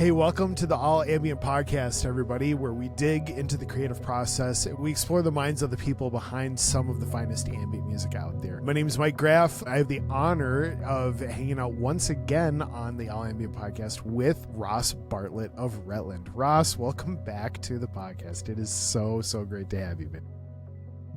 Hey, welcome to the All Ambient Podcast, everybody, where we dig into the creative process. We explore the minds of the people behind some of the finest ambient music out there. My name is Mike Graff. I have the honor of hanging out once again on the All Ambient Podcast with Ross Bartlett of Retland. Ross, welcome back to the podcast. It is so great to have you, man.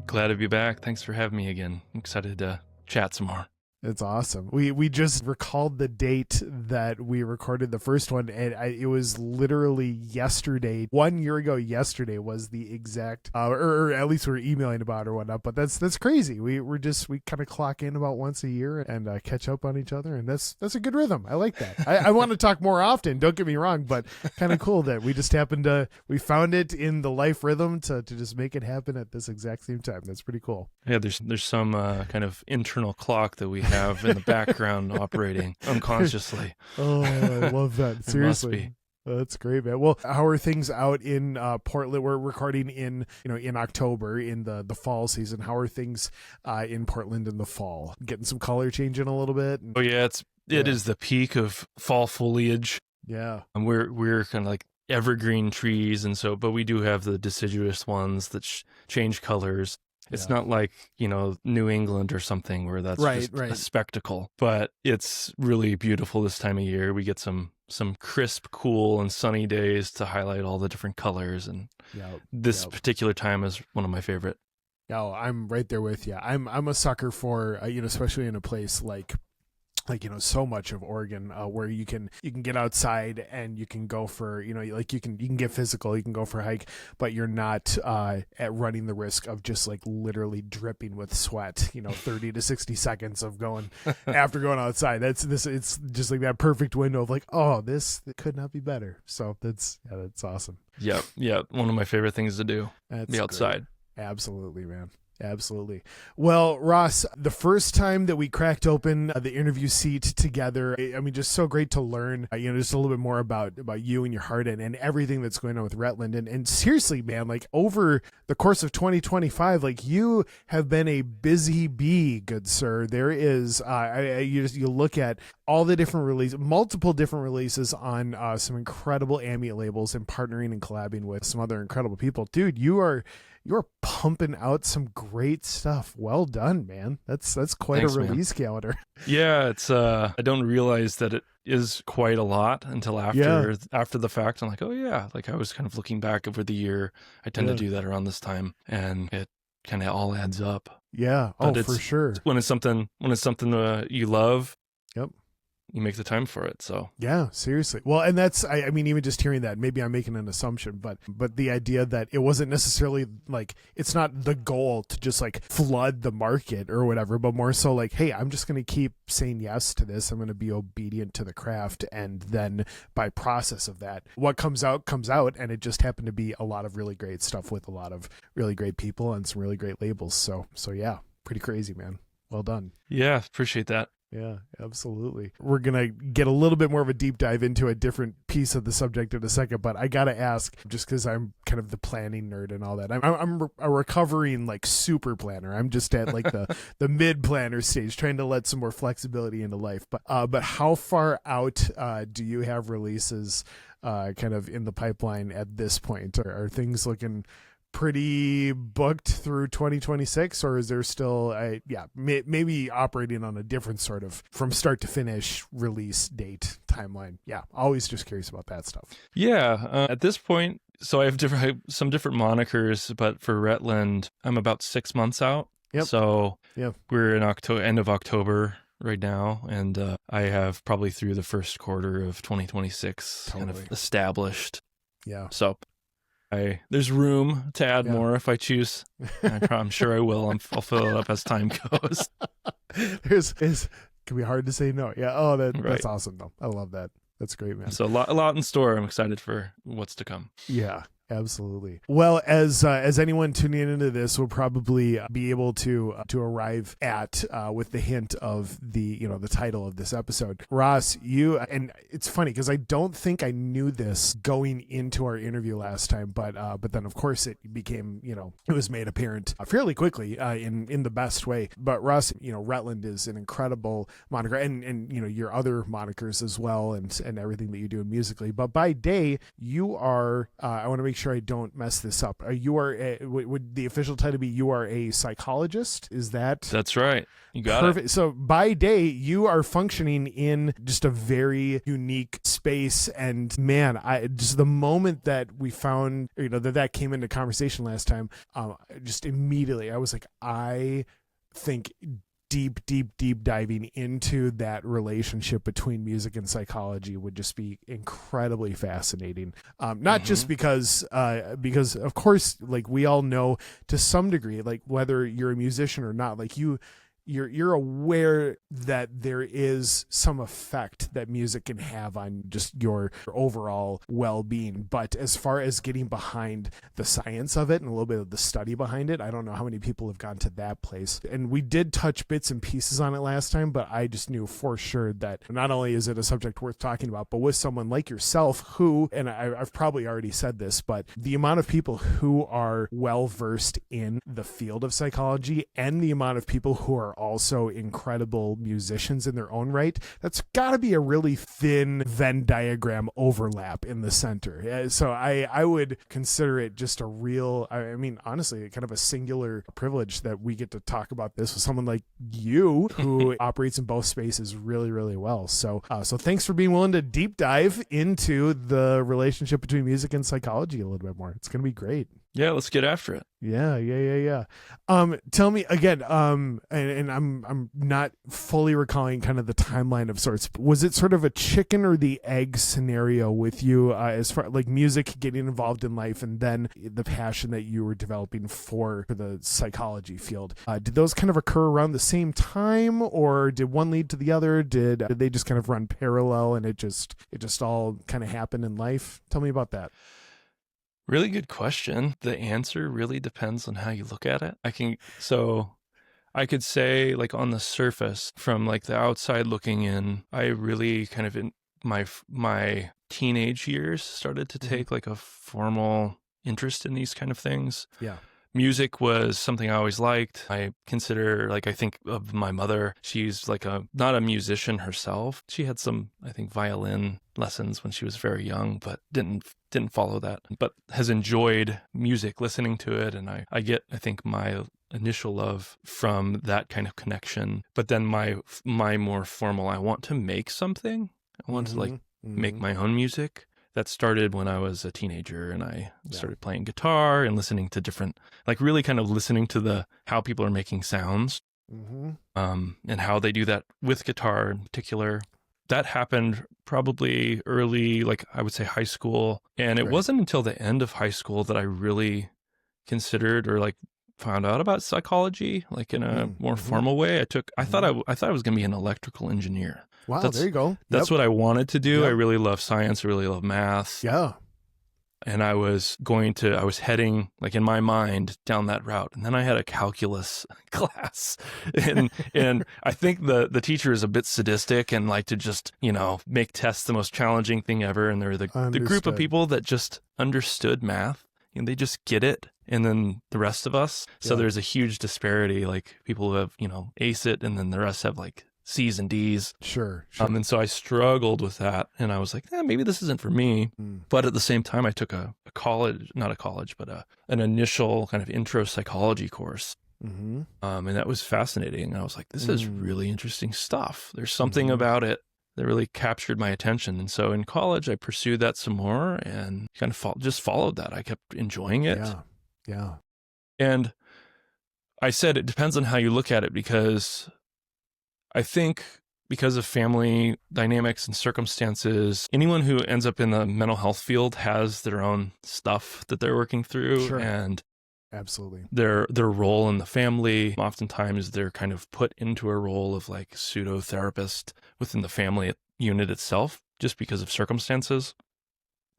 Glad to be back. Thanks for having me again. I'm excited to chat some more. It's awesome. We just recalled the date that we recorded the first one, and it was literally yesterday. 1 year ago yesterday was the exact, or at least we were emailing about it or whatnot. But that's crazy. We kind of clock in about once a year and catch up on each other, and that's a good rhythm. I like that. I want to talk more often. Don't get me wrong, but kind of cool that we just happened to we found it in the life rhythm to just make it happen at this exact same time. That's pretty cool. Yeah, there's some kind of internal clock that we have in the background operating unconsciously. Oh, I love that. Seriously. That's great, man. Well, how are things out in Portland? We're recording in October in the fall season. How are things in Portland in the fall? Getting some color changing a little bit? Oh yeah, it is the peak of fall foliage. Yeah. And we're kind of like evergreen trees, and so but we do have the deciduous ones that change colors. It's not like, New England or something where that's just a spectacle, but it's really beautiful this time of year. We get some crisp, cool, and sunny days to highlight all the different colors, and this particular time is one of my favorite. Oh, I'm right there with you. I'm a sucker for, especially in a place like so much of Oregon, where you can get outside and you can go for, you can get physical, you can go for a hike, but you're not at running the risk of just like literally dripping with sweat, 30 to 60 seconds of going after going outside. It's just like that perfect window of like, oh, it could not be better. So that's awesome. Yeah. One of my favorite things to do, be outside. Great. Absolutely, man. Absolutely. Well, Ross, the first time that we cracked open the interview seat together, I mean, just so great to learn, just a little bit more about you and your heart and everything that's going on with Retland. And seriously, man, like over the course of 2025, like you have been a busy bee, good sir. There is, you look at all the different releases, multiple different releases on some incredible ambient labels and partnering and collabing with some other incredible people. Dude, you're pumping out some great stuff. Well done, man. That's quite Thanks, a release calendar. Yeah, it's I don't realize that it is quite a lot until after the fact. I'm like, oh yeah, like I was kind of looking back over the year. I tend to do that around this time, and it kind of all adds up. Yeah, for sure. When it's something you love. Yep. You make the time for it. So yeah, seriously. Well, and that's, I mean, even just hearing that, maybe I'm making an assumption, but the idea that it wasn't necessarily like, it's not the goal to just like flood the market or whatever, but more so like, hey, I'm just going to keep saying yes to this. I'm going to be obedient to the craft. And then by process of that, what comes out. And it just happened to be a lot of really great stuff with a lot of really great people and some really great labels. So yeah, pretty crazy, man. Well done. Yeah. Appreciate that. Yeah, absolutely. We're going to get a little bit more of a deep dive into a different piece of the subject in a second, but I got to ask, just because I'm kind of the planning nerd and all that, I'm a recovering like super planner. I'm just at like the mid planner stage, trying to let some more flexibility into life. But how far out do you have releases kind of in the pipeline at this point? Are things looking pretty booked through 2026, or is there still maybe operating on a different sort of from start to finish release date timeline? Yeah, always just curious about that stuff. Yeah, at this point, so I have some different monikers, but for Retland, I'm about 6 months out. Yep. So we're in end of October right now, and I have probably through the first quarter of 2026 kind of established. Yeah. So there's room to add more if I choose. I'm sure I will. I'll fill it up as time goes. It can be hard to say no. Yeah. Oh, that's awesome though. I love that. That's great, man. So a lot in store. I'm excited for what's to come. Yeah. Absolutely. Well, as anyone tuning into this will probably be able to arrive at with the hint of the the title of this episode, Ross, you, and it's funny because I don't think I knew this going into our interview last time, but then of course it became it was made apparent fairly quickly in the best way. But Ross, Retland is an incredible moniker, and your other monikers as well, and everything that you do musically. But by day, you are I want to make sure I don't mess this up. Would the official title be you are a psychologist? Is that? That's right. You got perfect? It. So by day, you are functioning in just a very unique space. And man, just the moment that we found, that came into conversation last time, just immediately I was like, I think deep diving into that relationship between music and psychology would just be incredibly fascinating. Not just because of course, like we all know to some degree, like whether you're a musician or not, like you're aware that there is some effect that music can have on just your overall well-being. But as far as getting behind the science of it and a little bit of the study behind it, I don't know how many people have gone to that place. And we did touch bits and pieces on it last time, but I just knew for sure that not only is it a subject worth talking about, but with someone like yourself who, and I've probably already said this, but the amount of people who are well-versed in the field of psychology and the amount of people who are also incredible musicians in their own right, that's got to be a really thin Venn diagram overlap in the center. So I would consider it just a real, I mean, honestly, kind of a singular privilege that we get to talk about this with someone like you who operates in both spaces really, really well. So thanks for being willing to deep dive into the relationship between music and psychology a little bit more. It's going to be great. Yeah, let's get after it. Yeah. Tell me again, and I'm not fully recalling kind of the timeline of sorts. Was it sort of a chicken or the egg scenario with you as far like music getting involved in life and then the passion that you were developing for the psychology field? Did those kind of occur around the same time, or did one lead to the other? Did they just kind of run parallel and it just all kind of happened in life? Tell me about that. Really good question. The answer really depends on how you look at it. I could say, like, on the surface, from like the outside looking in, I really kind of in my teenage years started to take like a formal interest in these kind of things. Yeah. Music was something I always liked. I consider, like, I think of my mother. She's like not a musician herself. She had some, I think, violin lessons when she was very young, but didn't follow that, but has enjoyed music, listening to it. And I get, I think, my initial love from that kind of connection. But then my more formal, I want to make something. I want to like make my own music. That started when I was a teenager, and I started playing guitar and listening to different, like really kind of listening to how people are making sounds, and how they do that with guitar in particular. That happened probably early, like I would say high school. And it wasn't until the end of high school that I really considered or like found out about psychology, like in a more formal way. I thought I was going to be an electrical engineer. Wow, there you go. That's what I wanted to do. Yep. I really love science. I really love math. Yeah. And I was heading, like in my mind, down that route. And then I had a calculus class. And I think the teacher is a bit sadistic and like to just, make tests the most challenging thing ever. And they're the group of people that just understood math. And they just get it. And then the rest of us. So there's a huge disparity, like people who have, ace it, and then the rest have like C's and D's. Sure. And so I struggled with that, and I was like, maybe this isn't for me. But at the same time, I took an initial kind of intro psychology course. And that was fascinating. And I was like, this is really interesting stuff. There's something about it that really captured my attention. And so in college, I pursued that some more and kind of just followed that. I kept enjoying it. Yeah. And I said, it depends on how you look at it, because I think because of family dynamics and circumstances, anyone who ends up in the mental health field has their own stuff that they're working through. Sure. And absolutely, their role in the family, oftentimes they're kind of put into a role of like pseudo therapist within the family unit itself, just because of circumstances.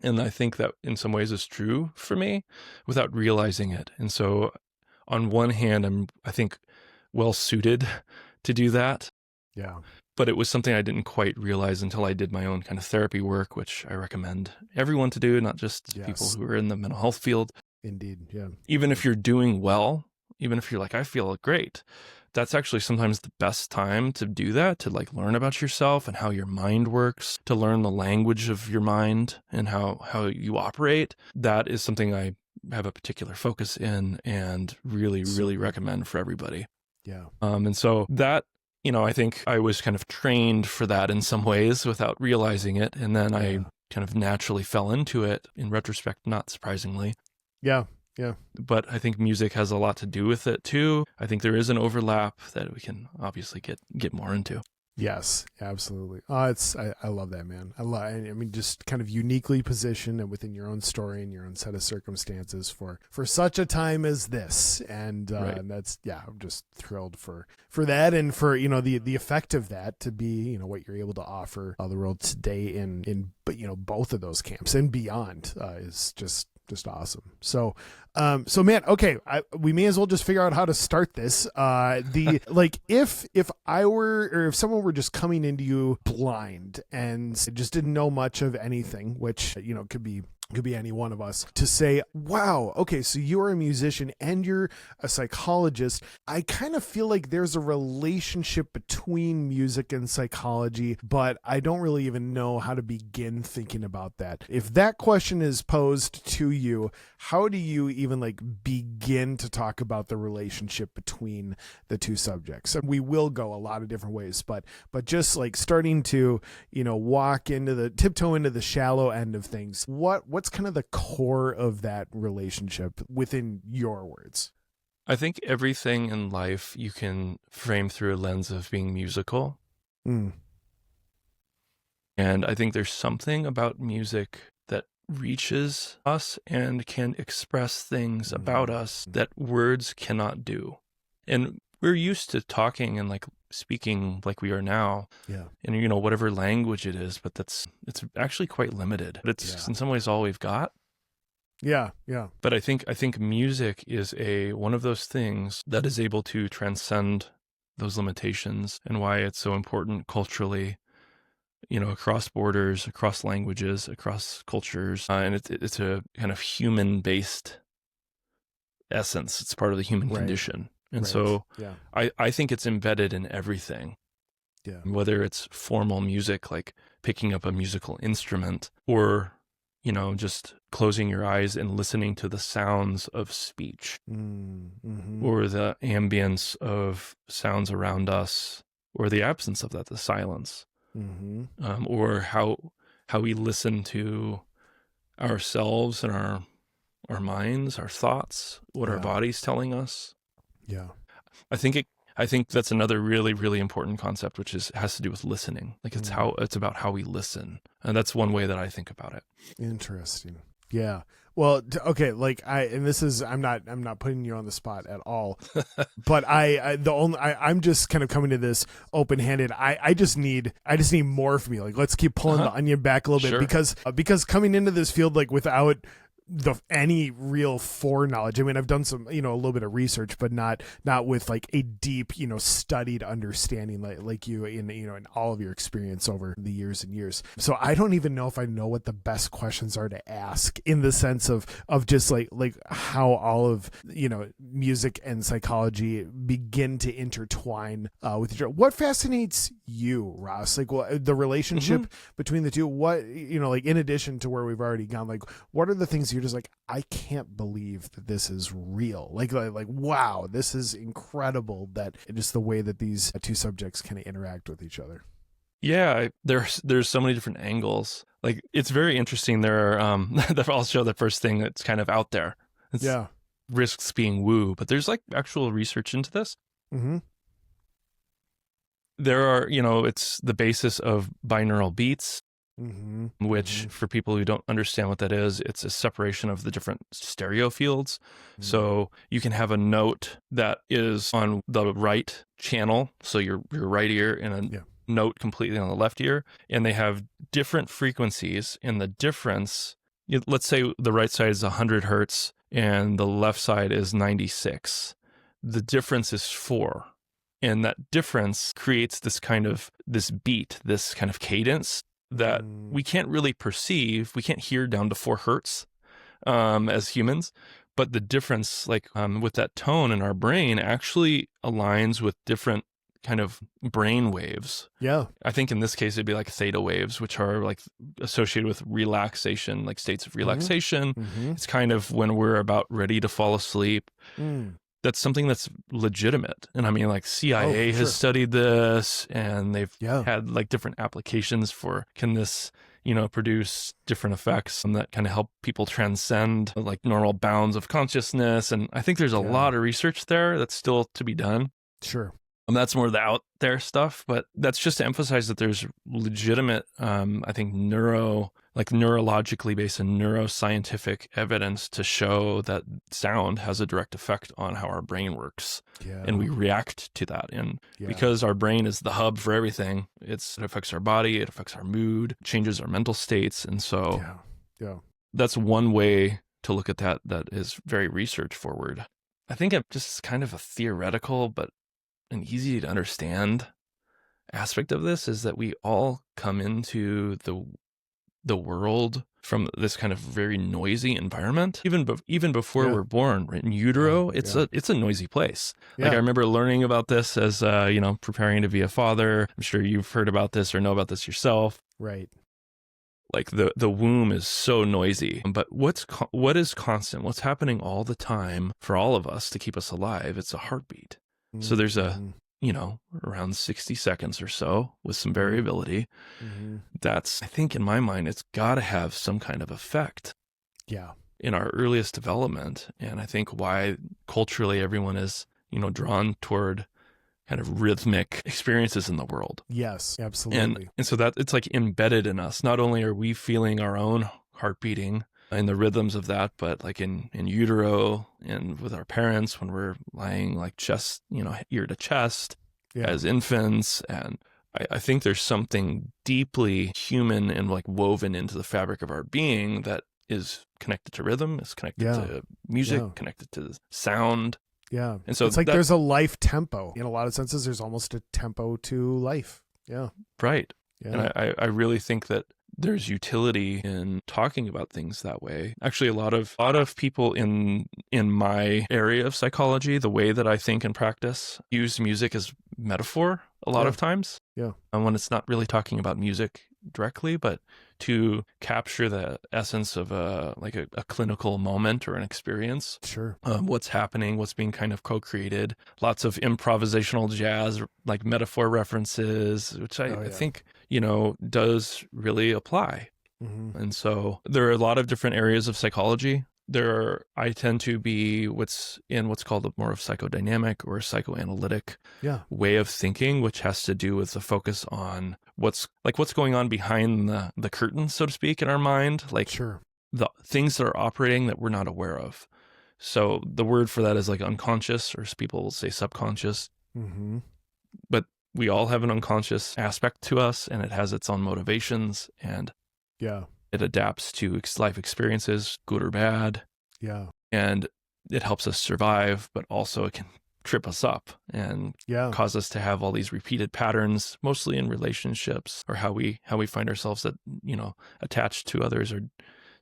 And I think that in some ways is true for me without realizing it. And so on one hand, I think, well suited to do that. Yeah. But it was something I didn't quite realize until I did my own kind of therapy work, which I recommend everyone to do, not just people who are in the mental health field. Indeed. Yeah. Even if you're doing well, even if you're like, I feel great, that's actually sometimes the best time to do that, to like learn about yourself and how your mind works, to learn the language of your mind and how you operate. That is something I have a particular focus in and really recommend for everybody. Yeah. And so that, I think I was kind of trained for that in some ways without realizing it. And then I kind of naturally fell into it in retrospect, not surprisingly. Yeah. Yeah. But I think music has a lot to do with it too. I think there is an overlap that we can obviously get more into. Yes, absolutely. I love that, man. I mean, just kind of uniquely positioned and within your own story and your own set of circumstances for such a time as this. And, and that's, I'm just thrilled for that and for, the effect of that to be, what you're able to offer the world today in both of those camps and beyond is just awesome. So man, okay, we may as well just figure out how to start this. If I were, or if someone were just coming into you blind and just didn't know much of anything, which, could be any one of us, to say, wow, okay, so you're a musician and you're a psychologist. I kind of feel like there's a relationship between music and psychology, but I don't really even know how to begin thinking about that. If that question is posed to you, how do you even begin to talk about the relationship between the two subjects? We will go a lot of different ways, but just starting to, tiptoe into the shallow end of things. What's kind of the core of that relationship within your words? I think everything in life you can frame through a lens of being musical. And I think there's something about music that reaches us and can express things about us that words cannot do. And we're used to talking and speaking like we are now. Yeah. And whatever language it is, but it's actually quite limited. It's in some ways all we've got. Yeah, yeah. But I think music is one of those things that is able to transcend those limitations, and why it's so important culturally, across borders, across languages, across cultures. And it's a kind of human-based essence. It's part of the human condition. And so I think it's embedded in everything. Yeah. Whether it's formal music, like picking up a musical instrument, or, just closing your eyes and listening to the sounds of speech, or the ambience of sounds around us, or the absence of that, the silence, or how we listen to ourselves and our minds, our thoughts, what our body's telling us. Yeah. I think that's another really, really important concept, which has to do with listening. It's about how we listen. And that's one way that I think about it. Interesting. Yeah. Well, okay. I'm not putting you on the spot at all, but I'm just kind of coming to this open-handed. I just need more from you. Let's keep pulling the onion back a little bit, because coming into this field, without any real foreknowledge. I mean, I've done some, a little bit of research, but not with a deep, studied understanding like you in all of your experience over the years and years. So I don't even know if I know what the best questions are to ask, in the sense of just how all of, music and psychology begin to intertwine with each other. What fascinates you, Ross? The relationship between the two, what, in addition to where we've already gone, what are the things you're just I can't believe that this is real. Wow, this is incredible, that just the way that these two subjects kind of interact with each other. Yeah, there's so many different angles. It's very interesting. There are I'll show the first thing that's kind of out there. Risks being woo, but there's actual research into this. There are, it's the basis of binaural beats. Which, for people who don't understand what that is, it's a separation of the different stereo fields. So you can have a note that is on the right channel, so your right ear, and a note completely on the left ear, and they have different frequencies, and the difference let's say the right side is 100 hertz and the left side is 96. The difference is 4. And that difference creates this beat, this kind of cadence that we can't really perceive. We can't hear down to 4 hertz as humans. But the difference, with that tone in our brain, actually aligns with different kind of brain waves. Yeah. I think in this case, it'd be like theta waves, which are like associated with relaxation, like states of relaxation. Mm-hmm. It's kind of when we're about ready to fall asleep. That's something that's legitimate. And I mean, like CIA has studied this, and they've had like different applications for, can this, produce different effects that kind of help people transcend like normal bounds of consciousness. And I think there's a lot of research there that's still to be done. Sure. That's more the out there stuff, but that's just to emphasize that there's legitimate, I think, neurologically based and neuroscientific evidence to show that sound has a direct effect on how our brain works. And we react to that. And because our brain is the hub for everything, it affects our body, it affects our mood, changes our mental states. And so that's one way to look at that is very research forward. I think I'm just kind of a theoretical, but an easy to understand aspect of this is that we all come into the world from this kind of very noisy environment. Even before we're born, right? In utero, it's a noisy place. Like I remember learning about this as preparing to be a father. I'm sure you've heard about this or know about this yourself. Right. Like the womb is so noisy, but what is constant? What's happening all the time for all of us to keep us alive? It's a heartbeat. So there's around 60 seconds or so with some variability. That's, I think in my mind, it's got to have some kind of effect in our earliest development. And I think why culturally everyone is, drawn toward kind of rhythmic experiences in the world. Yes, absolutely. And so that it's like embedded in us. Not only are we feeling our own heart beating and the rhythms of that, but like in utero and with our parents when we're lying like chest, ear to chest as infants. And I think there's something deeply human and like woven into the fabric of our being that is connected to rhythm, is connected to music, connected to sound. Yeah. And so it's like there's a life tempo. In a lot of senses, there's almost a tempo to life. Yeah. Right. Yeah. And I really think that there's utility in talking about things that way. Actually, a lot of people in my area of psychology, the way that I think and practice, use music as metaphor a lot of times. Yeah. And when it's not really talking about music directly, but to capture the essence of a clinical moment or an experience. Sure. What's happening, what's being kind of co-created. Lots of improvisational jazz, like metaphor references, which I think, does really apply. And so there are a lot of different areas of psychology. I tend to be what's called a more of psychodynamic or psychoanalytic way of thinking, which has to do with the focus on what's going on behind the curtain, so to speak, in our mind, like the things that are operating that we're not aware of. So the word for that is like unconscious, or people will say subconscious. But we all have an unconscious aspect to us, and it has its own motivations, and it adapts to life experiences, good or bad. Yeah. And it helps us survive, but also it can trip us up and cause us to have all these repeated patterns, mostly in relationships, or how we find ourselves attached to others or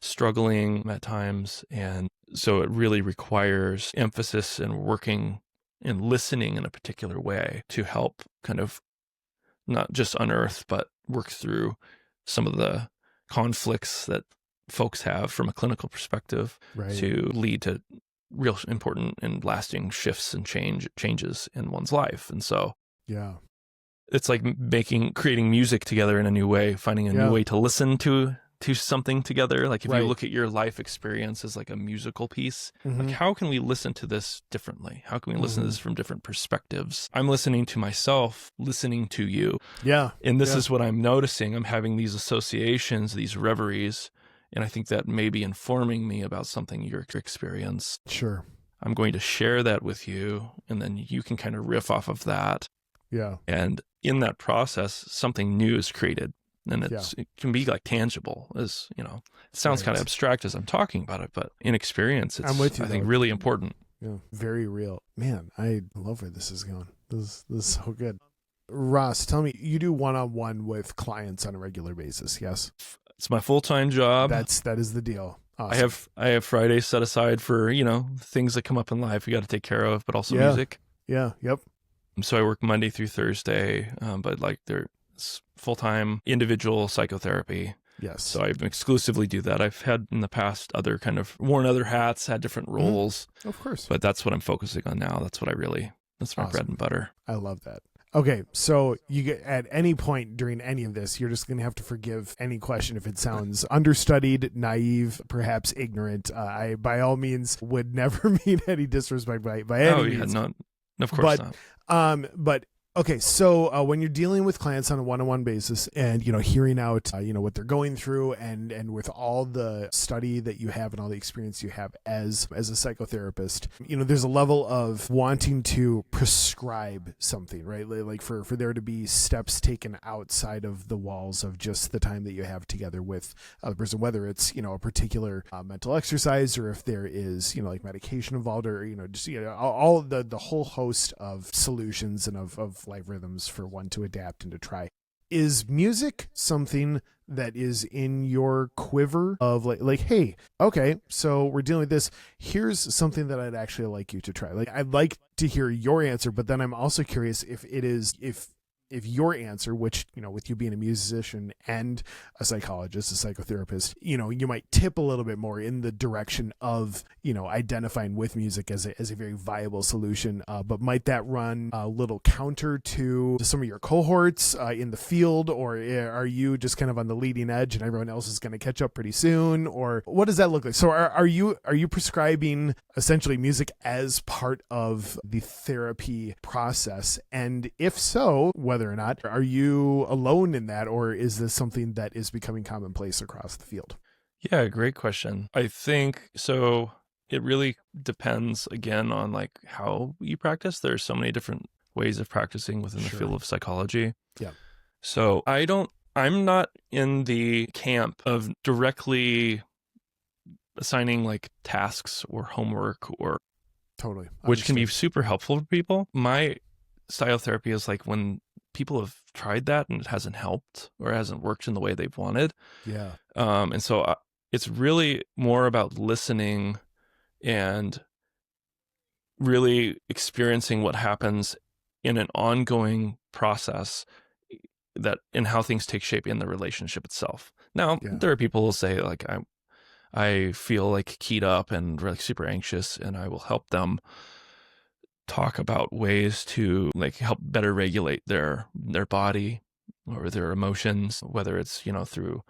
struggling at times. And so it really requires emphasis and working and listening in a particular way to help kind of not just unearth, but work through some of the conflicts that folks have from a clinical perspective to lead to real important and lasting shifts and changes in one's life. And so it's like creating music together in a new way, finding a new way to listen to something together. Like if you look at your life experience as like a musical piece, like how can we listen to this differently? How can we listen to this from different perspectives? I'm listening to myself, listening to you. Yeah. And this is what I'm noticing. I'm having these associations, these reveries, and I think that may be informing me about something you're experienced. Sure. I'm going to share that with you, and then you can kind of riff off of that. Yeah. And in that process, something new is created. And it can be like tangible, as you know. It sounds kind of abstract as I'm talking about it, but in experience, it's, I'm with you, I think, really important. Yeah, very real. Man, I love where this is going. This is so good. Ross, tell me, you do one-on-one with clients on a regular basis, yes? It's my full-time job. That is the deal. Awesome. I have Fridays set aside for, you know, things that come up in life we got to take care of, but also music. Yeah, yep. So I work Monday through Thursday, but like there's full-time individual psychotherapy. Yes. So I exclusively do that. I've had in the past worn other hats, had different roles. Of course. But that's what I'm focusing on now. That's my awesome. bread and butter. I love that. Okay, so you get at any point during any of this, you're just going to have to forgive any question if it sounds understudied, naive, perhaps ignorant. I, by all means, would never mean any disrespect by any means. No, of course not. But okay, so when you're dealing with clients on a one-on-one basis, and you know, hearing out what they're going through, and with all the study that you have and all the experience you have as a psychotherapist, you know, there's a level of wanting to prescribe something, right? Like for there to be steps taken outside of the walls of just the time that you have together with the person, whether it's, you know, a particular mental exercise, or if there is, you know, like medication involved, or, you know, just, you know, all of the whole host of solutions and of life rhythms for one to adapt and to try. Is music something that is in your quiver of like, hey, okay, so we're dealing with this. Here's something that I'd actually like you to try. Like, I'd like to hear your answer, but then I'm also curious if your answer, which, you know, with you being a musician and a psychologist, a psychotherapist, you know, you might tip a little bit more in the direction of, you know, identifying with music as a very viable solution. But might that run a little counter to some of your cohorts in the field, or are you just kind of on the leading edge and everyone else is going to catch up pretty soon? Or what does that look like? So are you prescribing essentially music as part of the therapy process? And if so, whether or not, are you alone in that, or is this something that is becoming commonplace across the field? Yeah, great question. I think so. It really depends, again, on like how you practice. There's so many different ways of practicing within the field of psychology. Yeah. So I'm not in the camp of directly assigning like tasks or homework or totally, which can be super helpful for people. My style therapy is like when people have tried that and it hasn't helped or hasn't worked in the way they've wanted. Yeah. And so it's really more about listening and really experiencing what happens in an ongoing process that and how things take shape in the relationship itself. Now, there are people who say like, I feel like keyed up and really super anxious, and I will help them talk about ways to like help better regulate their body or their emotions, whether it's, you know, through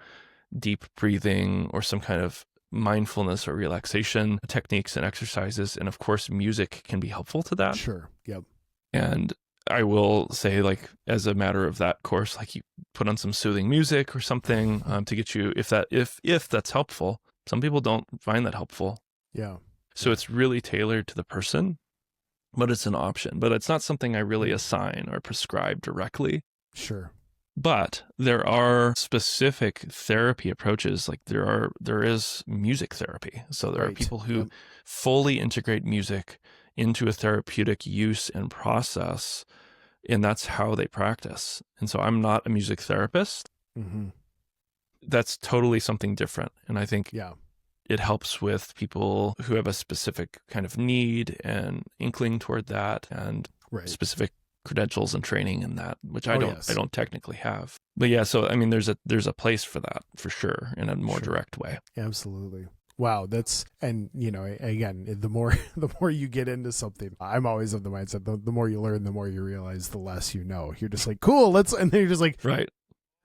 deep breathing or some kind of mindfulness or relaxation techniques and exercises. And of course, music can be helpful to that. Sure. Yep. And I will say, like, as a matter of that course, like you put on some soothing music or something to get you, if that's helpful. Some people don't find that helpful. Yeah. So it's really tailored to the person. But it's an option. But it's not something I really assign or prescribe directly. Sure. But there are specific therapy approaches. Like there is music therapy. So there are people who fully integrate music into a therapeutic use and process, and that's how they practice. And so I'm not a music therapist. Mm-hmm. That's totally something different. And I think it helps with people who have a specific kind of need and inkling toward that, and specific credentials and training in that, which I don't technically have. But yeah, so I mean, there's a place for that for sure in a more direct way. Absolutely. Wow, and you know, again, the more you get into something, I'm always of the mindset, the more you learn, the more you realize, the less you know. You're just like, cool, and then you're just like, right.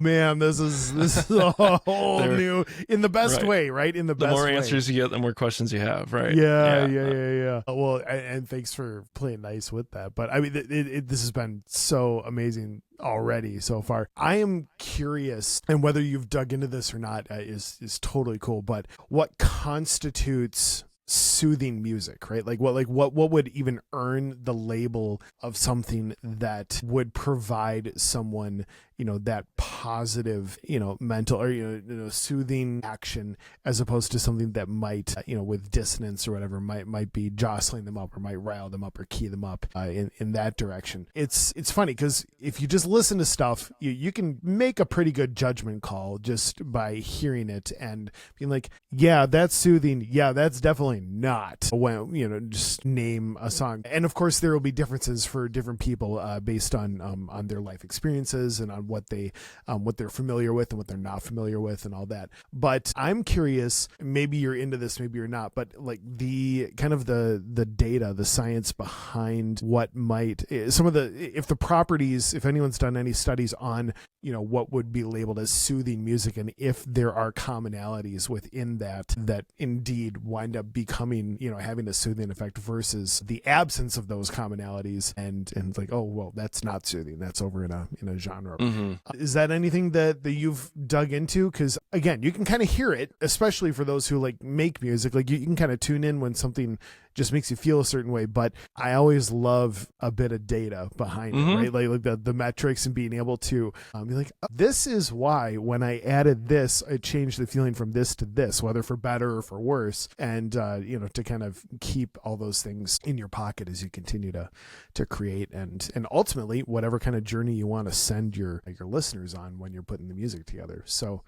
Man, this is a whole new, in the best way, right? In the best way. The more answers you get, the more questions you have, right? Yeah. Well, and thanks for playing nice with that. But I mean, this has been so amazing already so far. I am curious, and whether you've dug into this or not is totally cool, but what constitutes soothing music, right? What would even earn the label of something that would provide someone, that positive, mental or, soothing action, as opposed to something that might, with dissonance or whatever, might be jostling them up or might rile them up or key them up in that direction. It's funny because if you just listen to stuff, you can make a pretty good judgment call just by hearing it and being like, yeah, that's soothing. Yeah, that's definitely not. When, just name a song. And of course, there will be differences for different people based on their life experiences and on what they're familiar with and what they're not familiar with and all that. But I'm curious, maybe you're into this, maybe you're not, but like the kind of the data, the science behind what might, if anyone's done any studies on, what would be labeled as soothing music, and if there are commonalities within that indeed wind up becoming, having a soothing effect versus the absence of those commonalities and it's like, oh, well, that's not soothing. That's over in a genre. Mm-hmm. Is that anything that you've dug into? Because again, you can kind of hear it, especially for those who like make music. Like you can kind of tune in when something just makes you feel a certain way. But I always love a bit of data behind mm-hmm. it, right? Like the metrics and being able to be like, oh, this is why when I added this, it changed the feeling from this to this, whether for better or for worse. And to kind of keep all those things in your pocket as you continue to create and ultimately whatever kind of journey you want to send your listeners on when you're putting the music together. So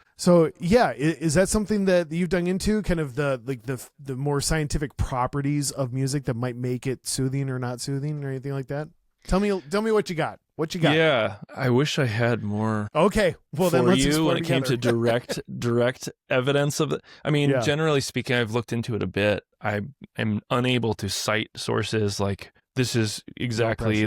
yeah, is that something that you've dug into, kind of the more scientific properties of music that might make it soothing or not soothing or anything like that? Tell me what you got. What you got? Yeah, I wish I had more. Okay, well then let's explore when it together. came to direct evidence of it. I mean, generally speaking, I've looked into it a bit. I am unable to cite sources like this is exactly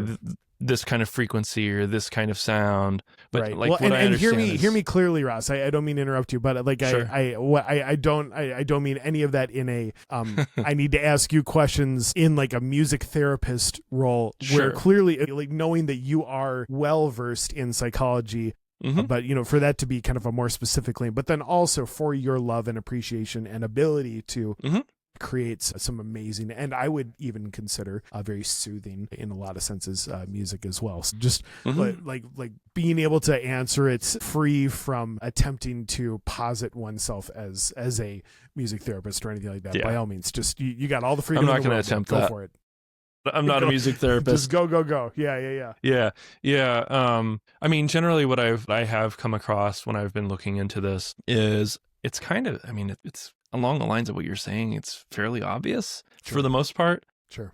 this kind of frequency or this kind of sound. But right. like, well, what I hear me clearly, Ross. I don't mean to interrupt you, but like sure. I don't mean any of that in a I need to ask you questions in like a music therapist role, Sure. where clearly like knowing that you are well versed in psychology. Mm-hmm. But for that to be kind of a more specific lane, but then also for your love and appreciation and ability to mm-hmm. creates some amazing, and I would even consider very soothing in a lot of senses, music as well. So just mm-hmm. like being able to answer it free from attempting to posit oneself as a music therapist or anything like that. By all means, just you got all the freedom. I'm not going to attempt go that. for it. I'm not a music therapist. Just go. Yeah. I mean, generally what I have come across when I've been looking into this is it's kind of, I mean, it's along the lines of what you're saying. It's fairly obvious for the most part. Sure.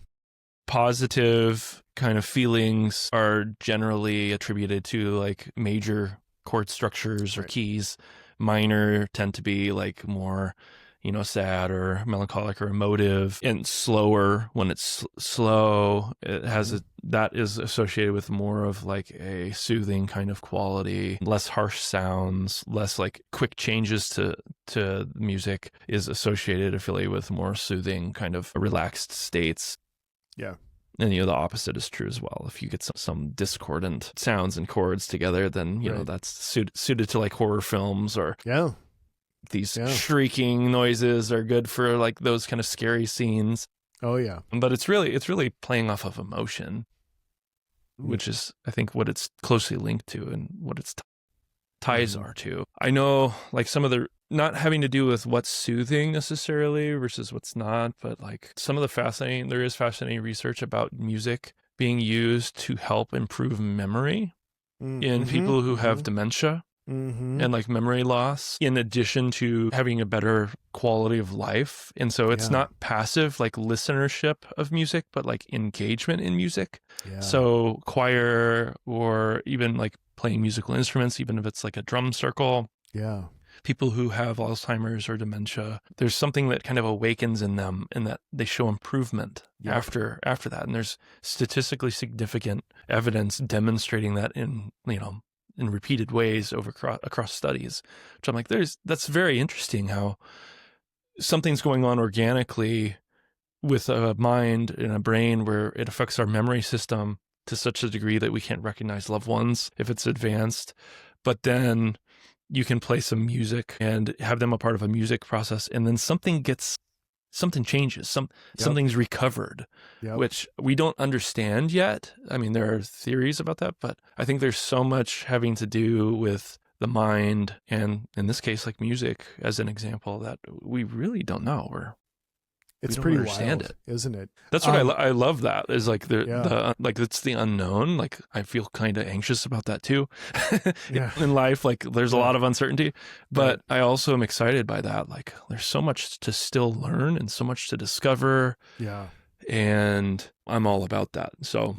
Positive kind of feelings are generally attributed to like major chord structures or keys. Minor tend to be like more, sad or melancholic or emotive, and slower when it's slow. It has that is associated with more of like a soothing kind of quality, less harsh sounds, less like quick changes to music is affiliated with more soothing kind of relaxed states. Yeah. And, the opposite is true as well. If you get some discordant sounds and chords together, then, that's suited to like horror films or these shrieking noises are good for like those kind of scary scenes. Oh yeah. But it's really playing off of emotion, which is, I think, what it's closely linked to and what its ties are to. I know like some of the, not having to do with what's soothing necessarily versus what's not, but like some of the there is fascinating research about music being used to help improve memory in people who have dementia. And like memory loss, in addition to having a better quality of life. And so it's not passive like listenership of music, but like engagement in music. Yeah. So choir or even like playing musical instruments, even if it's like a drum circle. Yeah. People who have Alzheimer's or dementia, there's something that kind of awakens in them and that they show improvement after that. And there's statistically significant evidence demonstrating that in repeated ways across studies, which I'm like, that's very interesting how something's going on organically with a mind and a brain where it affects our memory system to such a degree that we can't recognize loved ones if it's advanced. But then you can play some music and have them a part of a music process, and then something gets something changes, something's recovered, which we don't understand yet. I mean, there are theories about that, but I think there's so much having to do with the mind, and in this case, like music as an example, that we really don't know. It's pretty wild, isn't it? That's what I love. That is like the like it's the unknown. Like I feel kind of anxious about that too in life. Like there's a lot of uncertainty, but I also am excited by that. Like there's so much to still learn and so much to discover. Yeah, and I'm all about that. So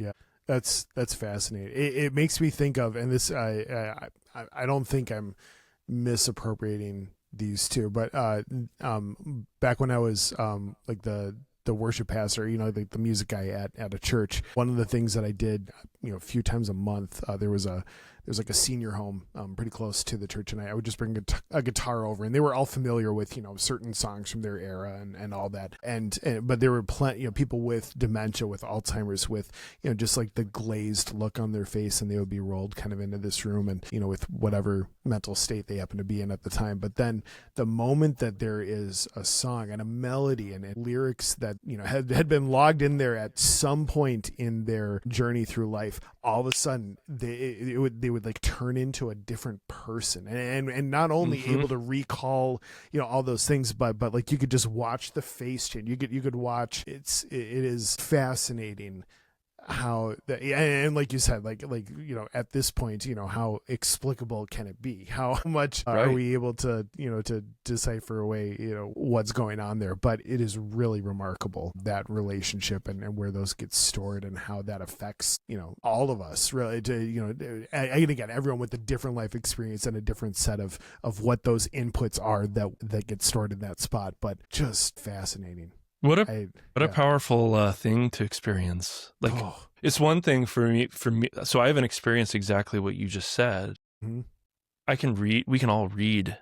that's fascinating. It makes me think of, and this I don't think I'm misappropriating these two, but back when I was like the worship pastor, the music guy at a church, one of the things that I did a few times a month, there was like a senior home pretty close to the church, and I would just bring a guitar over, and they were all familiar with certain songs from their era and all that, but there were plenty people with dementia, with Alzheimer's, with just like the glazed look on their face, and they would be rolled kind of into this room, and with whatever mental state they happen to be in at the time. But then the moment that there is a song and a melody and lyrics that had been logged in there at some point in their journey through life, all of a sudden they would like turn into a different person, and not only able to recall all those things, but like you could just watch the face change. You could watch. It is fascinating how that, and like you said, like at this point, how explicable can it be? How much are we able to to decipher away what's going on there? But it is really remarkable, that relationship and where those get stored, and how that affects all of us, really, to and again, everyone with a different life experience and a different set of what those inputs are that get stored in that spot. But just fascinating. What a powerful thing to experience. Like it's one thing for me. So I haven't experienced exactly what you just said. Mm-hmm. We can all read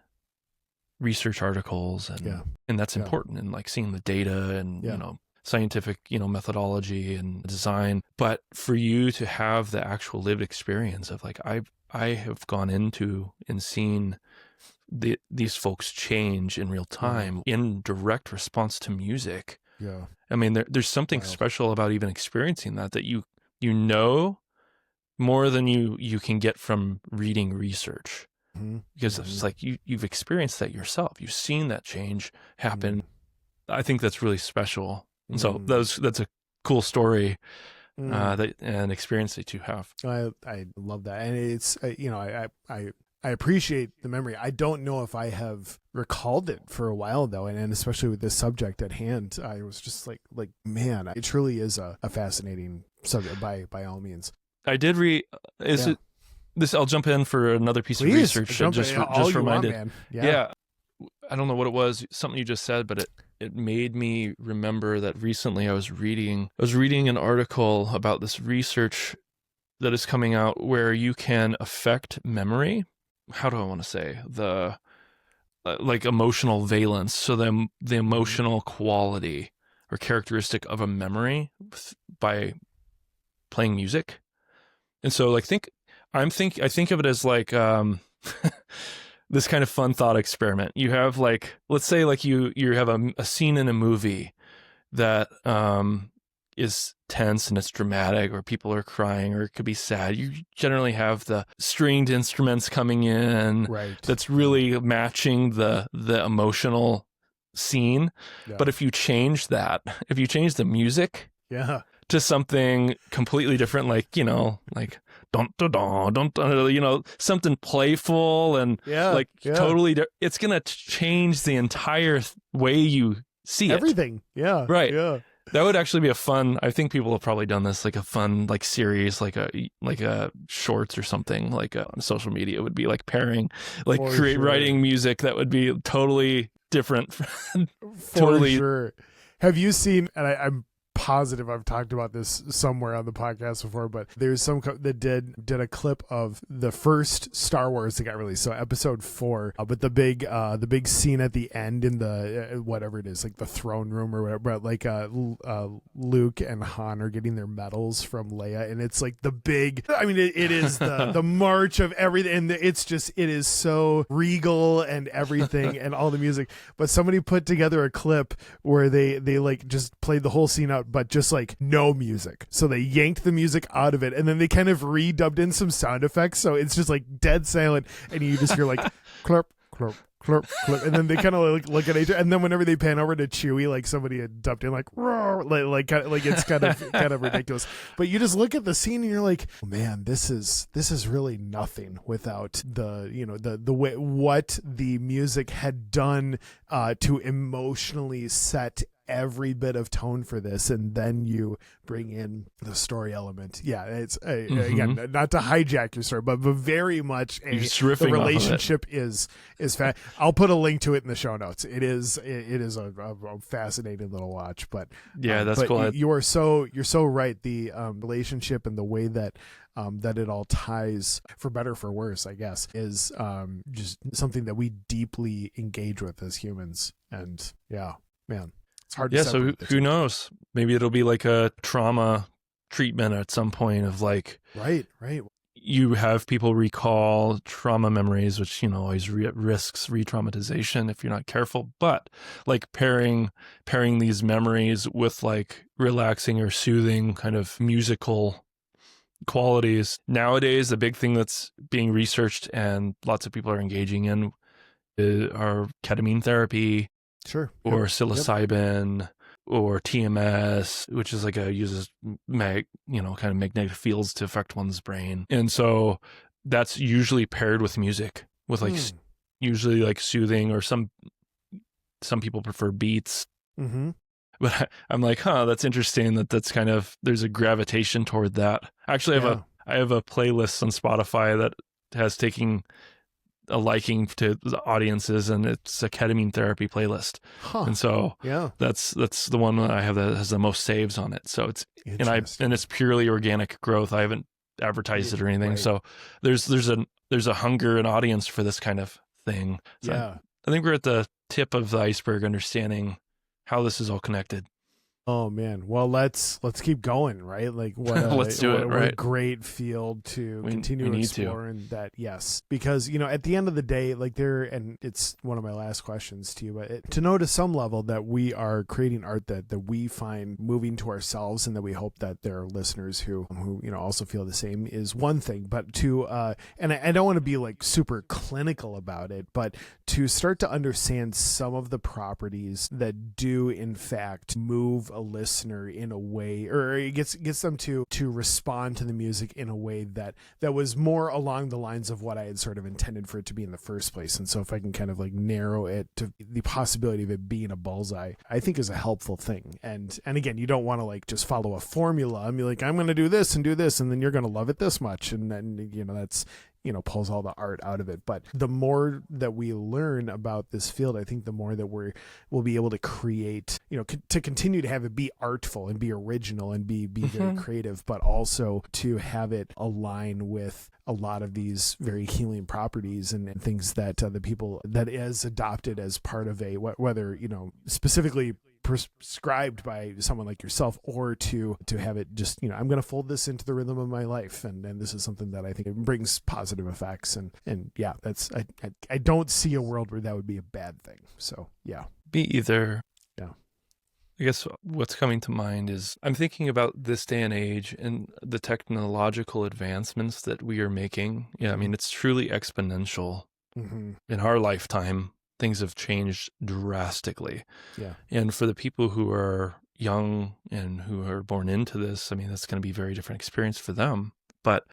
research articles, and that's important, and like seeing the data and scientific methodology and design. But for you to have the actual lived experience of like I have gone into and seen these folks change in real time in direct response to music. Yeah. I mean, there's something special about even experiencing that you more than you can get from reading research. Mm-hmm. Because it's like you've experienced that yourself. You've seen that change happen. Mm-hmm. I think that's really special. And so that's a cool story. That an experience that you have. I love that, and it's I appreciate the memory. I don't know if I have recalled it for a while though, and especially with this subject at hand, I was just like man, it truly is a fascinating subject by all means. I did read. It this? I'll jump in for another piece of research. Just reminded. Yeah, I don't know what it was. Something you just said, but it made me remember that recently I was reading an article about this research that is coming out where you can affect memory. How do I want to say the like emotional valence? So the emotional quality or characteristic of a memory by playing music. And so like I think of it as like this kind of fun thought experiment. You have like, let's say like you have a scene in a movie that is tense and it's dramatic, or people are crying, or it could be sad. You generally have the stringed instruments coming in, that's really matching the emotional scene. Yeah. But if you change the music to something completely different, like dun dun dun dun, something playful and totally it's gonna change the entire way you see everything. That would actually be a fun. I think people have probably done this, like a fun like series, like a shorts or something, like on social media would be like pairing, like writing music that would be totally different. For sure. Have you seen? And I'm positive I've talked about this somewhere on the podcast before, but there's some that did a clip of the first Star Wars that got released, so episode 4, but the big scene at the end in the whatever it is, like the throne room or whatever, like Luke and Han are getting their medals from Leia, and it's like the big, I mean, it is the march of everything, and it is so regal and everything and all the music. But somebody put together a clip where they like just played the whole scene out, but just like no music. So they yanked the music out of it, and then they kind of redubbed in some sound effects, so it's just like dead silent, and you just hear like clop clop clop clop, and then they kind of like look at each other, and then whenever they pan over to Chewie, like somebody had dubbed in like roar, like it's kind of ridiculous. But you just look at the scene and you're like, oh man, this is really nothing without the way what the music had done to emotionally set every bit of tone for this, and then you bring in the story element. Yeah, it's again, not to hijack your story, but very much the relationship is fat. I'll put a link to it in the show notes. It is a fascinating little watch. But yeah, that's cool. You're so right. The relationship and the way that that it all ties, for better or for worse, I guess, is just something that we deeply engage with as humans. And yeah, man. It's hard to so who knows? Maybe it'll be like a trauma treatment at some point of like, right. You have people recall trauma memories, which, always risks re-traumatization if you're not careful. But like pairing these memories with like relaxing or soothing kind of musical qualities. Nowadays, the big thing that's being researched and lots of people are engaging in are ketamine therapy. Sure. Or psilocybin or TMS, which is uses kind of magnetic fields to affect one's brain. And so that's usually paired with music, with usually like soothing, or some people prefer beats. Mm-hmm. But I'm like, that's interesting that's kind of, there's a gravitation toward that. Actually, I have a playlist on Spotify that has taken a liking to the audiences, and it's a ketamine therapy playlist. And so that's the one that I have that has the most saves on it. So it's and it's purely organic growth. I haven't advertised it or anything. Right. So there's a hunger and audience for this kind of thing. So I think we're at the tip of the iceberg, understanding how this is all connected. Oh man, well let's keep going, right? Like let's do it. Right, what a great field to continue exploring that. Yes, because at the end of the day, and it's one of my last questions to you, but to know to some level that we are creating art that we find moving to ourselves, and that we hope that there are listeners who also feel the same, is one thing. But to and I don't want to be like super clinical about it, but to start to understand some of the properties that do in fact move a listener in a way, or it gets them to respond to the music in a way that was more along the lines of what I had sort of intended for it to be in the first place. And so if I can kind of like narrow it to the possibility of it being a bullseye, I think is a helpful thing. And again, you don't want to like just follow a formula. I mean, like, I'm going to do this, and then you're going to love it this much, and then that's pulls all the art out of it. But the more that we learn about this field, I think the more that we'll be able to create, to continue to have it be artful and be original and be very creative, but also to have it align with a lot of these very healing properties and things that the people that is adopted as part of whether specifically prescribed by someone like yourself, or to have it just I'm going to fold this into the rhythm of my life, and this is something that I think it brings positive effects, and yeah, that's I don't see a world where that would be a bad thing. So yeah, me either. Yeah, I guess what's coming to mind is I'm thinking about this day and age and the technological advancements that we are making. Yeah, I mean, it's truly exponential. In our lifetime, things have changed drastically. Yeah. And for the people who are young and who are born into this, I mean, that's going to be a very different experience for them. But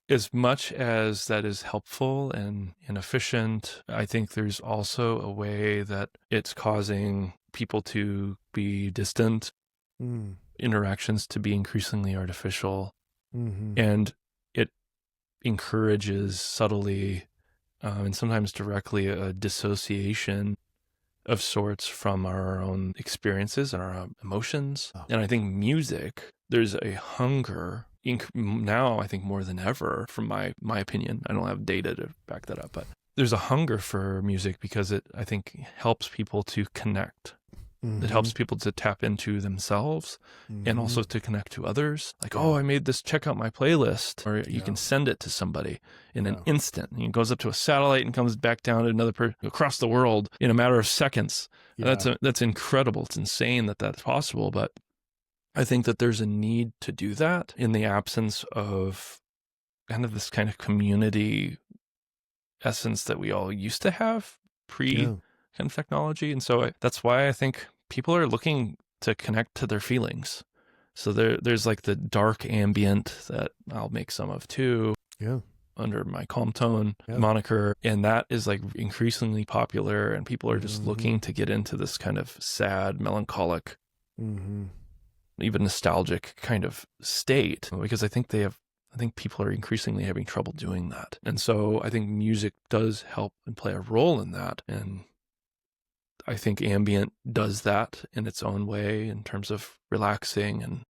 as much as that is helpful and efficient, I think there's also a way that it's causing people to be distant, interactions to be increasingly artificial, and it encourages subtly and sometimes directly a dissociation of sorts from our own experiences and our own emotions. Oh. And I think music, there's a hunger now, I think more than ever, from my opinion. I don't have data to back that up, but there's a hunger for music because it, I think, helps people to connect. Mm-hmm. It helps people to tap into themselves and also to connect to others. Like, oh, I made this, check out my playlist. Or you can send it to somebody in an instant. And it goes up to a satellite and comes back down to another person across the world in a matter of seconds. Yeah. That's incredible. It's insane that that's possible. But I think that there's a need to do that in the absence of kind of this kind of community essence that we all used to have kind of technology. And so that's why I think people are looking to connect to their feelings. So there's like the dark ambient that I'll make some of too. Yeah. Under my Calmtone moniker. And that is like increasingly popular, and people are just looking to get into this kind of sad, melancholic, even nostalgic kind of state, because I think people are increasingly having trouble doing that. And so I think music does help and play a role in that. And I think ambient does that in its own way in terms of relaxing and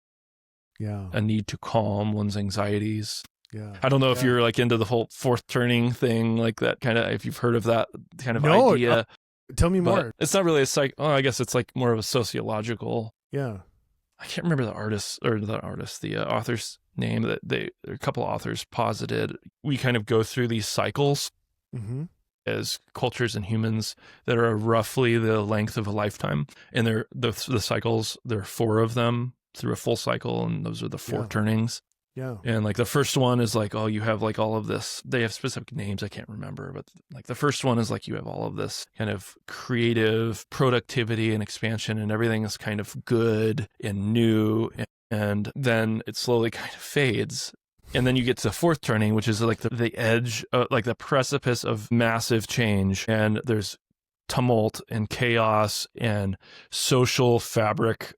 a need to calm one's anxieties. Yeah. I don't know if you're like into the whole fourth turning thing, like that kind of, if you've heard of that kind of idea. Tell me more. It's not really I guess it's like more of a sociological. Yeah. I can't remember the author's name that a couple of authors posited. We kind of go through these cycles as cultures and humans that are roughly the length of a lifetime. And the cycles, there are 4 of them through a full cycle. And those are the 4 turnings. Yeah. And like the first one is like, oh, you have like all of this. They have specific names I can't remember, but like the first one is like you have all of this kind of creative productivity and expansion, and everything is kind of good and new. And then it slowly kind of fades. And then you get to the 4th turning, which is like the edge, like the precipice of massive change. And there's tumult and chaos and social fabric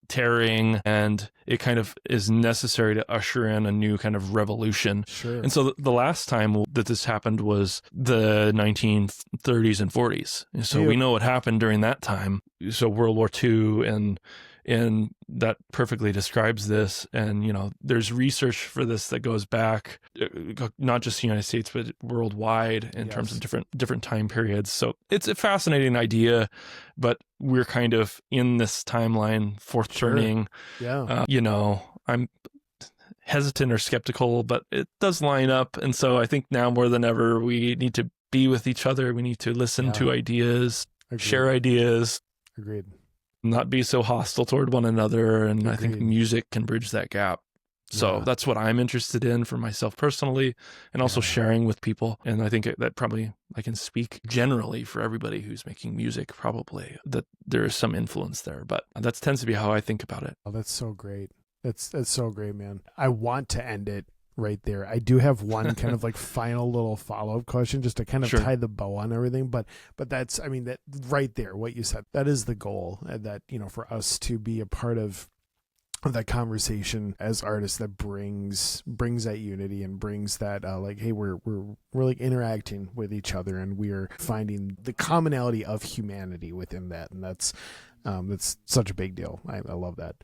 tearing, and it kind of is necessary to usher in a new kind of revolution. Sure. And so the last time that this happened was the 1930s and 40s. And so we know what happened during that time. So World War II, and that perfectly describes this. And, you know, there's research for this that goes back, not just the United States, but worldwide in terms of different time periods. So it's a fascinating idea, but we're kind of in this timeline, 4th turning. Yeah. You know, I'm hesitant or skeptical, but it does line up. And so I think now more than ever, we need to be with each other. We need to listen to ideas, share ideas. Agreed. Not be so hostile toward one another. And I think music can bridge that gap. So that's what I'm interested in for myself personally, and also sharing with people. And I think that probably I can speak generally for everybody who's making music, probably, that there is some influence there. But that tends to be how I think about it. Oh, that's so great. That's so great, man. I want to end it right there. I do have one kind of like final little follow-up question just to kind of tie the bow on everything. But that's, I mean, that right there, what you said, that is the goal, that, you know, for us to be a part of that conversation as artists that brings that unity and brings that like, hey, we're like interacting with each other, and we're finding the commonality of humanity within that. And that's such a big deal. I love that.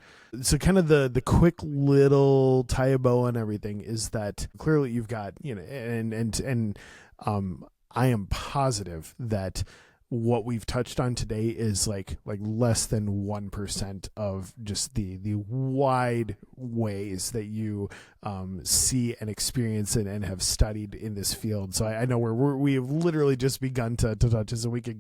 So kind of the quick little tie a bow on everything is that clearly you've got, you know, and I am positive that what we've touched on today is like less than 1% of just the wide ways that you see and experience it and have studied in this field. So I know we have literally just begun to touch this, and we could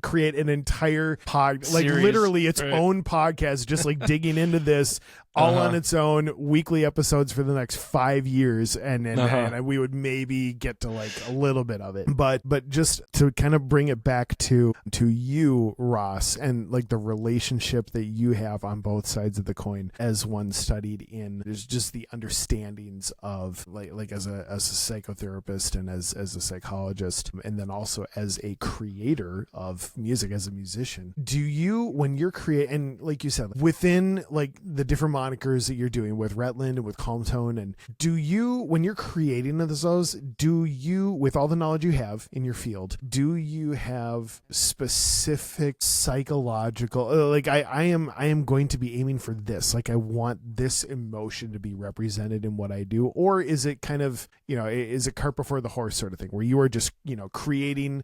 create an entire like literally its own podcast, just like digging into this all on its own, weekly episodes for the next 5 years, and we would maybe get to like a little bit of it, but just to kind of bring it back to you, Ross, and like the relationship that you have on both sides of the coin as one studied in, there's just the understandings of like as a psychotherapist and as a psychologist, and then also as a creator of music, as a musician. Do you, when you're creating, and like you said, within like the different monikers that you're doing with Retland and with Calmtone. And do you, when you're creating those, do you, with all the knowledge you have in your field, do you have specific psychological, like I am going to be aiming for this, like I want this emotion to be represented in what I do? Or is it kind of, is it cart before the horse sort of thing, where you are just, creating,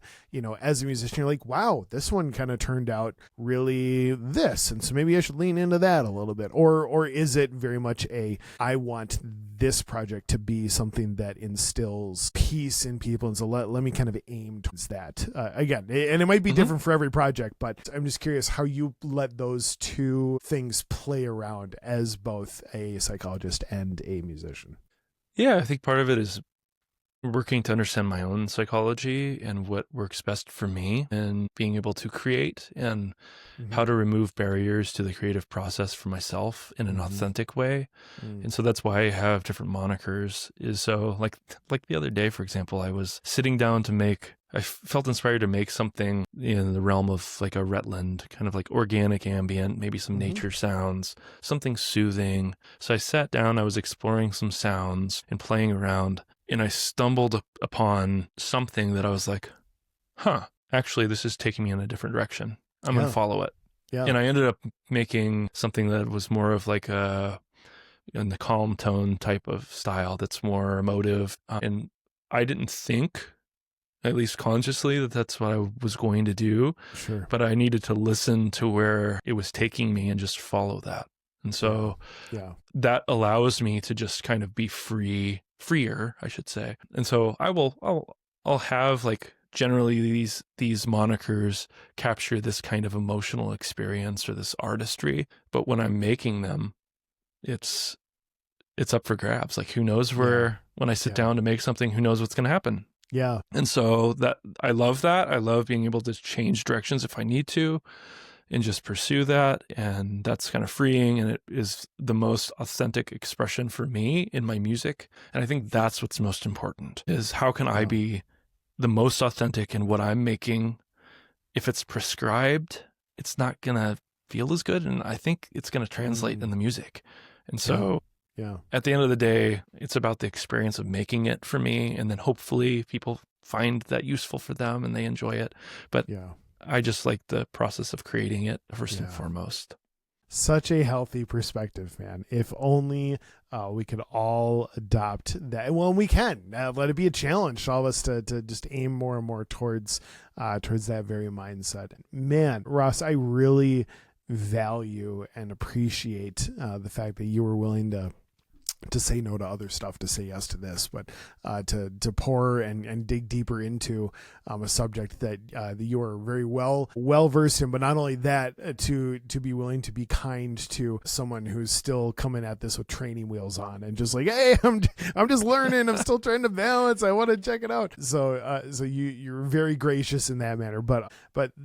as a musician, you're like, wow, this one kind of turned out really this, and so maybe I should lean into that a little bit? Or is it very much I want this project to be something that instills peace in people, and so let me kind of aim towards that, again, and it might be different for every project, but I'm just curious how you let those two things play around as both a psychologist and a musician. Yeah, I think part of it is working to understand my own psychology and what works best for me, and being able to create, and how to remove barriers to the creative process for myself in an authentic way. And so that's why I have different monikers. Is so like the other day, for example, I was sitting down I felt inspired to make something in the realm of like a Retland, kind of like organic ambient, maybe some nature sounds, something soothing. So I sat down, I was exploring some sounds and playing around, and I stumbled upon something that I was like, actually, this is taking me in a different direction. I'm going to follow it. Yeah. And I ended up making something that was more of like in the Calmtone type of style that's more emotive. And I didn't think, at least consciously, that that's what I was going to do. Sure. But I needed to listen to where it was taking me and just follow that. And so that allows me to just kind of be freer, I should say. And so I'll have like generally these monikers capture this kind of emotional experience or this artistry, but when I'm making them, it's up for grabs. Like, who knows where, when I sit down to make something, who knows what's going to happen. Yeah. And so I love that. I love being able to change directions if I need to and just pursue that. And that's kind of freeing. And it is the most authentic expression for me in my music. And I think that's what's most important, is how can I be the most authentic in what I'm making? If it's prescribed, it's not going to feel as good. And I think it's going to translate in the music. And so at the end of the day, it's about the experience of making it for me. And then hopefully people find that useful for them and they enjoy it. But I just like the process of creating it first and foremost. Such a healthy perspective, man. If only we could all adopt that. Well, we can. Let it be a challenge to all of us to just aim more and more towards that very mindset. Man, Ross, I really value and appreciate the fact that you were willing to say no to other stuff, to say yes to this, but to pour and dig deeper into a subject that you are very well versed in. But not only that, to be willing to be kind to someone who's still coming at this with training wheels on and just like, hey, I'm just learning. I'm still trying to balance. I want to check it out. So you're very gracious in that manner. But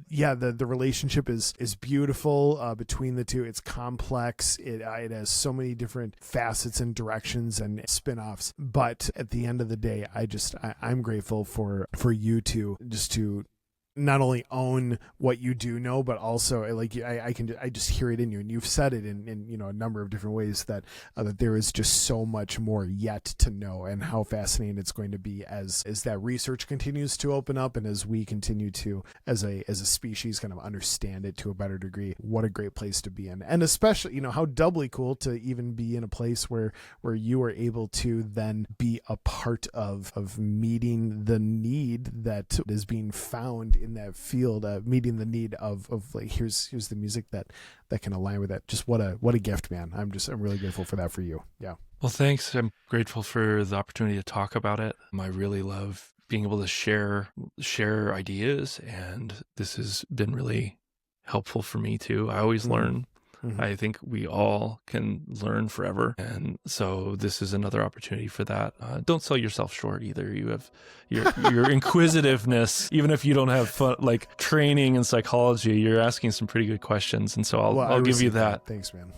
yeah, the relationship is beautiful between the two. It's complex. It has so many different facets and directions and spin-offs, but at the end of the day, I'm grateful for you to not only own what you do know, but also like I just hear it in you, and you've said it in a number of different ways that there is just so much more yet to know, and how fascinating it's going to be as that research continues to open up, and as we continue to as a species kind of understand it to a better degree. What a great place to be in, and especially how doubly cool to even be in a place where you are able to then be a part of meeting the need that is being found in that field, meeting the need of like, here's the music that can align with that. Just what a gift, man. I'm really grateful for that for you. Yeah. Well, thanks. I'm grateful for the opportunity to talk about it. I really love being able to share ideas, and this has been really helpful for me too. I always learn. I think we all can learn forever. And so this is another opportunity for that. Don't sell yourself short either. You have your inquisitiveness, even if you don't have like training in psychology, you're asking some pretty good questions. And so I'll give you that. Thanks, man.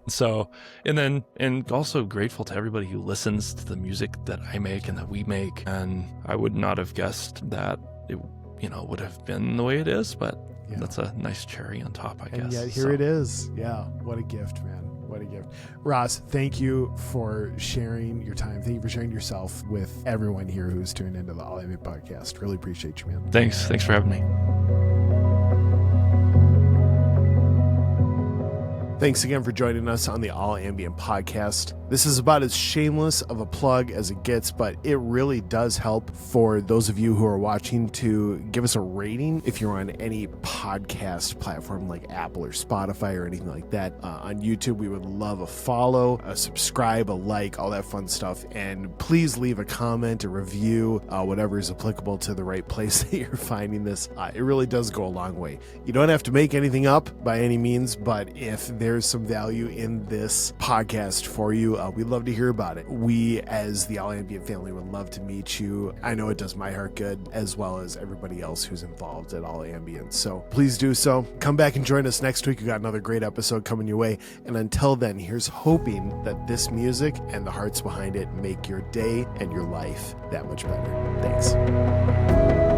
So, and also grateful to everybody who listens to the music that I make and that we make. And I would not have guessed that it, would have been the way it is, but that's a nice cherry on top, I guess. And yet here it is. Yeah. What a gift, man. What a gift. Ross, thank you for sharing your time. Thank you for sharing yourself with everyone here who's tuned into the All Ambient podcast. Really appreciate you, man. Thanks for having me. Thanks again for joining us on the All Ambient podcast. This is about as shameless of a plug as it gets, but it really does help for those of you who are watching to give us a rating if you're on any podcast platform like Apple or Spotify or anything like that. On YouTube, we would love a follow, a subscribe, a like, all that fun stuff. And please leave a comment, a review, whatever is applicable to the right place that you're finding this. It really does go a long way. You don't have to make anything up by any means, but if there's some value in this podcast for you, we'd love to hear about it. We, as the All Ambient family, would love to meet you. I know it does my heart good, as well as everybody else who's involved at All Ambient. So please do so. Come back and join us next week. We've got another great episode coming your way. And until then, here's hoping that this music and the hearts behind it make your day and your life that much better. Thanks.